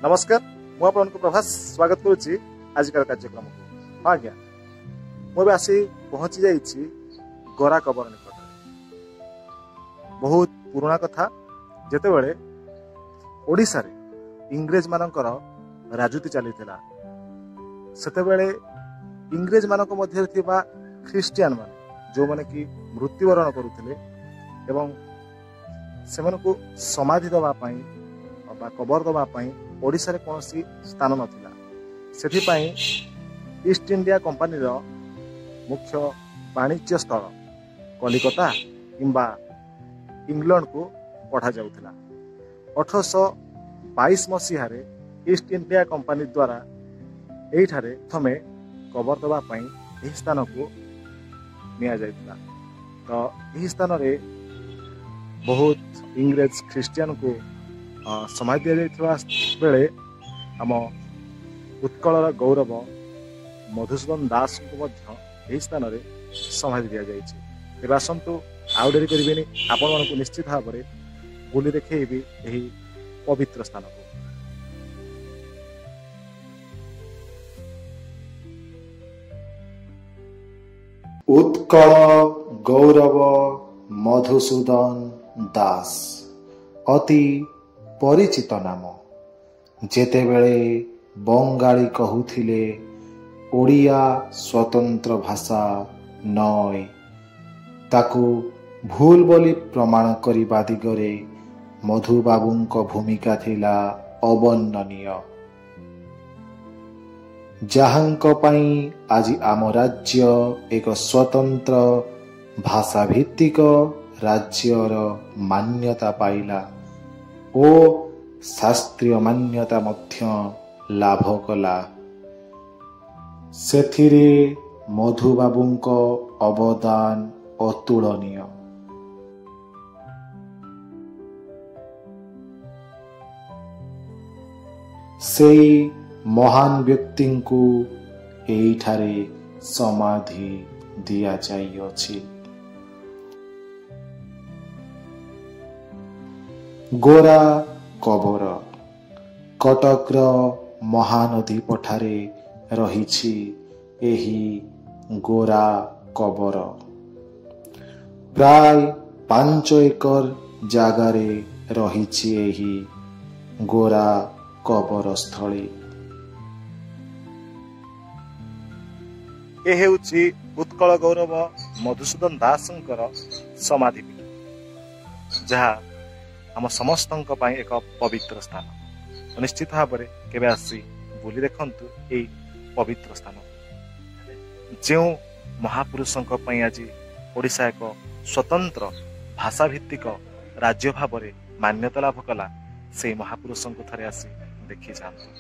नमस्कार मु आपको प्रभास स्वागत करुच्ची आजिकार कार्यक्रम को। हाँ आज्ञा मुझे आसी पहुंची जाइए गोरा कबर निकट। बहुत पुराना कथा जेतेबेले ओडिशा रे इंग्रेज मानकर राजूती चली सेतेबेले इंग्रेज मानक मध्य थिबा ख्रिस्टियन मान जो माने कि मृत्युवरण करुथिले एवं सेमानकु समाधि दबा पई बा कबर दबा पई ओडिशा रे कोनोसी स्थान नथिला। सेथिपाई ईस्ट इंडिया कंपनी रो मुख्य वाणिज्य स्थल कलिकता किंबा इंग्लैंड को पठा जाउथिला। 1822 मसीह रे ईस्ट इंडिया कंपनी द्वारा एठारे प्रथमे कबर दबा पई एही स्थान को निया जाइतिला। तो एही स्थान रे बहुत इंग्रेज ख्रिस्टियन को समाधि दिया जाइथिबा बेले आम उत्कलर गौरव मधुसूदन दास को मध्य एही स्थान रे समाधि दिया जाइछि। एबा आसंतु आउ डेरी करिबेनी आपण मानकु निश्चित भाव रे बुली देखैबी एही पवित्र स्थान को। उत्कल गौरव मधुसूदन दास अति परिचित नाम। जेतेबेले बंगाली कहूथिले ओडिया स्वतंत्र भाषा नय ताकू भूल बोली प्रमाण करिबा दिगरे मधुबाबूंक भूमिका थिला अवर्णनीय। जहांक पई आज आम राज्य एक स्वतंत्र भाषा भित्तिक राज्यर मान्यता पाइला ओ शास्त्रीय मान्यता मध्य लाभ कला। सेथिरे मधुबाबूंक अवदान अतुलनीय। सेई महान व्यक्ति को एठारे समाधि दिया जाइअछि। गोरा कबर कटकर महानदी पठारे रहिछि एही गोरा कबर। प्राय 5 एकर जागारे रहिछि एही गोरा कबर स्थली। ए हेउछि उत्कल गौरव मधुसूदन दासंकर समाधि जहा आम समस्तंक पई एक पवित्र स्थान। निश्चित भाव में केबे आसी बुली देखंतु एई पवित्र स्थान जो महापुरुषंक पई आज ओडिशा एक स्वतंत्र भाषा भित्तिक राज्य भाव में मान्यता लाभ कला। से महापुरुषंक थरे आसी देखि जांतु।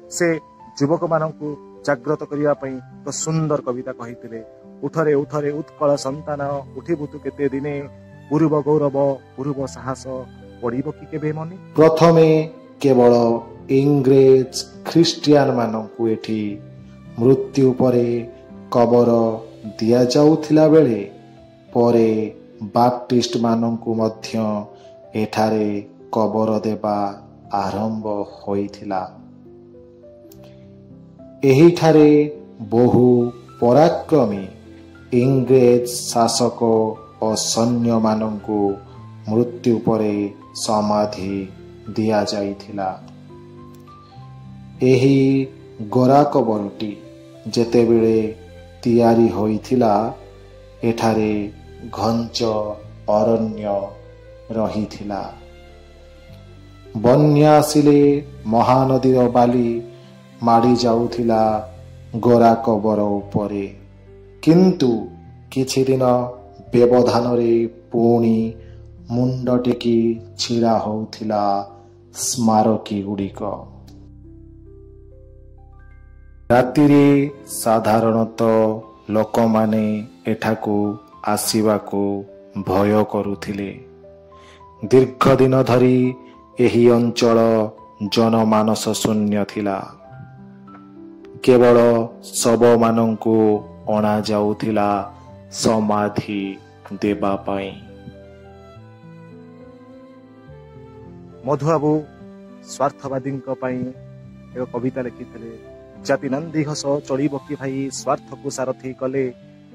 से युवक मानकु जागृत करिया पई एक सुंदर कविता कहिथिले। उठरे उठरे उत्कल संतान उठिबुतु केते दिने पूर्व गौरव पूर्व साहस पड़िबो कि केबे मने। प्रथमे केवल इंग्रेज ख्रिस्टियन मानकु एठी मृत्यु परे कबर दिया जाउथिला बेले परे बाप्टिस्ट मानकु मध्य एठारे कबर देबा आरंभ होइथिला। एहिठारे बहु पराक्रमी इंग्रेज शासक और सैन्य मानंकु मृत्यु परे समाधि दिया जाइथिला। एही गोरा कबरटी जेतेबेले तैयारी होइथिला एठारे घंच अरण्य रहिथिला। बन्या आसिले महानदी बाली माड़ी जाउथिला गोरा कबर उपरे। किंतु किछि दिन व्यवधान रे पुणी मुंड टेकी छिड़ा होउथिला स्मारकी गुड़िक। रातिरे साधारणतः लोक माने एठाकू आसीबाकू भय करुथिले। दीर्घ दिन धरी ଏହି ଅଞ୍ଚଳ ଜନମାନସ ଶୂନ୍ୟ ଥିଲା। କେବଳ ଶବମାନଙ୍କୁ ଅଣାଯାଉଥିଲା ସମାଧି ଦେବା ପାଇଁ। ମଧୁବାବୁ ସ୍ୱାର୍ଥବାଦୀଙ୍କ ପାଇଁ ଏକ କବିତା ଲେଖିଥିଲେ। ଜାତି ନନ୍ଦୀ ଘୋଷ ଚଳିବ କି ଭାଇ, ସ୍ୱାର୍ଥକୁ ସାରଥି କଲେ,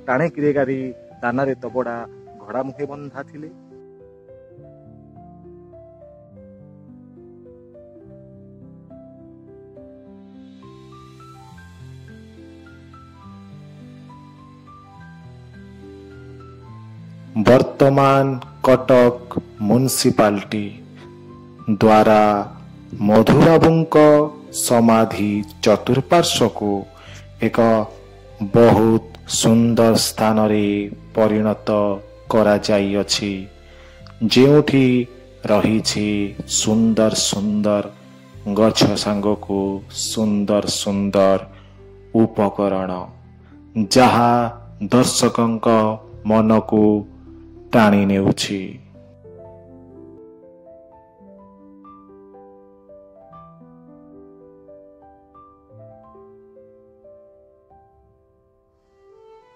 ଟାଣେ କିରେ ଗାଡ଼ି ଦାନାରେ ତବଡ଼ା, ଘୋଡ଼ା ମୁହେ ବନ୍ଧା ଥିଲେ। ବର୍ତ୍ତମାନ କଟକ ମ୍ୟୁନିସିପାଲିଟି ଦ୍ୱାରା ମଧୁବାବୁଙ୍କ ସମାଧି ଚତୁଃପାର୍ଶ୍ୱକୁ ଏକ ବହୁତ ସୁନ୍ଦର ସ୍ଥାନରେ ପରିଣତ କରାଯାଇଅଛି, ଯେଉଁଠି ରହିଛି ସୁନ୍ଦର ସୁନ୍ଦର ଗଛ ସାଙ୍ଗକୁ ସୁନ୍ଦର ସୁନ୍ଦର ଉପକରଣ, ଯାହା ଦର୍ଶକଙ୍କ ମନକୁ ଟାଣି ନେଉଛି।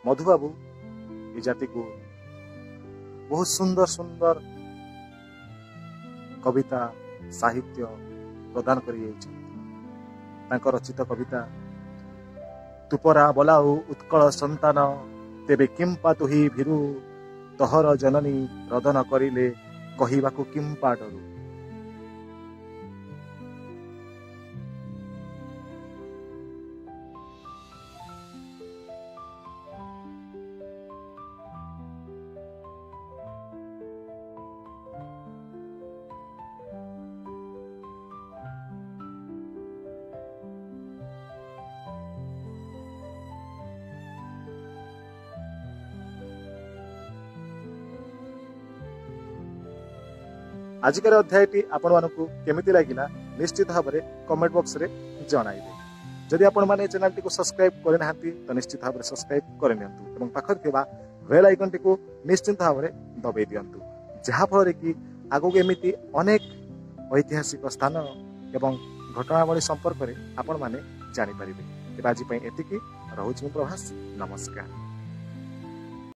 ମଧୁବାବୁ ଏ ଜାତିକୁ ବହୁତ ସୁନ୍ଦର ସୁନ୍ଦର କବିତା ସାହିତ୍ୟ ପ୍ରଦାନ କରିଯାଇଛନ୍ତି। ତାଙ୍କ ରଚିତ କବିତା ତୁପରା ବଲାଉ ଉତ୍କଳ ସନ୍ତାନ, ତେବେ କିମ୍ପା ତୁହି ଭୀରୁ, ତହର ଜନନୀ ରଦନ କରିଲେ, କହିବାକୁ କିମ୍ପା ଡରୁ। ଆଜିକାର ଅଧ୍ୟାୟଟି ଆପଣମାନଙ୍କୁ କେମିତି ଲାଗିଲା ନିଶ୍ଚିତ ଭାବରେ କମେଣ୍ଟ ବକ୍ସରେ ଜଣାଇବେ। ଯଦି ଆପଣମାନେ ଏ ଚ୍ୟାନେଲଟିକୁ ସବସ୍କ୍ରାଇବ କରିନାହାନ୍ତି ତ ନିଶ୍ଚିତ ଭାବରେ ସବସ୍କ୍ରାଇବ କରିନିଅନ୍ତୁ ଏବଂ ପାଖରେ ଥିବା ବେଲ୍ ଆଇକନଟିକୁ ନିଶ୍ଚିତ ଭାବରେ ଦବାଇ ଦିଅନ୍ତୁ, ଯାହାଫଳରେ କି ଆଗକୁ ଏମିତି ଅନେକ ଐତିହାସିକ ସ୍ଥାନ ଏବଂ ଘଟଣାବଳୀ ସମ୍ପର୍କରେ ଆପଣମାନେ ଜାଣିପାରିବେ। ତେବେ ଆଜି ପାଇଁ ଏତିକି, ରହୁଛି ମୁଁ ପ୍ରଭାସ, ନମସ୍କାର।